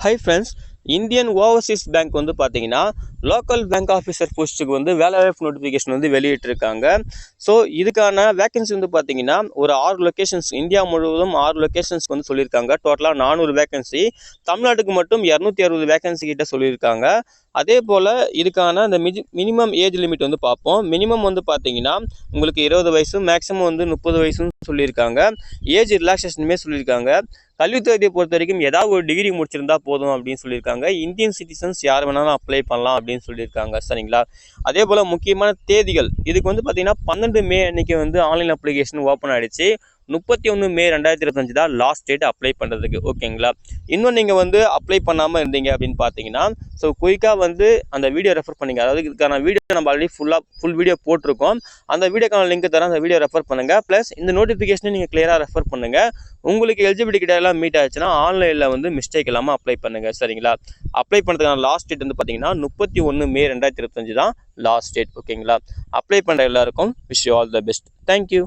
Hi friends, Indian Overseas bank வந்து பார்த்தீங்கன்னா local bank officer போஸ்ட்டுக்கு வந்து வேலைவாய்ப்பு நோட்டிஃபிகேஷன் வந்து வெளியிட்டிருக்காங்க. ஸோ இதுக்கான வேகன்சி வந்து பார்த்தீங்கன்னா ஒரு 6 லொக்கேஷன்ஸ், இந்தியா முழுவதும் 6 லொக்கேஷன்ஸ்க்கு வந்து சொல்லியிருக்காங்க. டோட்டலாக 400 வேகன்சி, தமிழ்நாட்டுக்கு மட்டும் 260 வேகன்சி கிட்ட சொல்லியிருக்காங்க. அதே போல் இதுக்கான அந்த மினிமம் ஏஜ் லிமிட் வந்து பார்ப்போம். மினிமம் வந்து பார்த்தீங்கன்னா உங்களுக்கு 20 வயசு, மேக்ஸிமம் வந்து 30 வயசுன்னு சொல்லியிருக்காங்க. ஏஜ் ரிலாக்ஸேஷனுமே சொல்லியிருக்காங்க. கல்வித் தகுதியை பொறுத்த வரைக்கும் ஏதாவது ஒரு டிகிரி முடிச்சிருந்தா போதும் அப்படின்னு சொல்லியிருக்காங்க. இந்தியன் சிட்டிசன்ஸ் யார் வேணாலும் அப்ளை பண்ணலாம் அப்படின்னு சொல்லியிருக்காங்க. சரிங்களா? அதே போல் முக்கியமான தேதிகள், இதுக்கு வந்து பார்த்தீங்கன்னா 12 மே அன்னைக்கு வந்து ஆன்லைன் அப்ளிகேஷன் ஓப்பன் ஆகிடுச்சு. 31 மே 2025 தான் லாஸ்ட் டேட் அப்ளை பண்ணுறதுக்கு. ஓகேங்களா? இன்னும் நீங்கள் வந்து அப்ளை பண்ணாமல் இருந்தீங்க அப்படின்னு பார்த்தீங்கன்னா ஸோ குயிக்காக வந்து அந்த வீடியோ ரெஃபர் பண்ணிங்க. அதாவது இதுக்கான வீடியோ நம்ம ஆல்ரெடி ஃபுல் வீடியோ போட்டிருக்கோம். அந்த வீடியோக்கான லிங்க் தரேன், அந்த வீடியோ ரெஃபர் பண்ணுங்கள். ப்ளஸ் இந்த நோட்டிஃபிகேஷனை நீங்கள் கிளியராக ரெஃபர் பண்ணுங்கள். உங்களுக்கு எலிஜிபிலிட்டி கிட்டலாம் மீட் ஆச்சுன்னா ஆன்லைனில் வந்து மிஸ்டேக் இல்லாமல் அப்ளை பண்ணுங்கள். சரிங்களா? அப்ளை பண்ணுறதுக்கான லாஸ்ட் டேட் வந்து பார்த்தீங்கன்னா 31 மே 2025 தான் லாஸ்ட் டேட். ஓகேங்களா? அப்ளை பண்ணுற எல்லாருக்கும் wish you all the best. Thank you.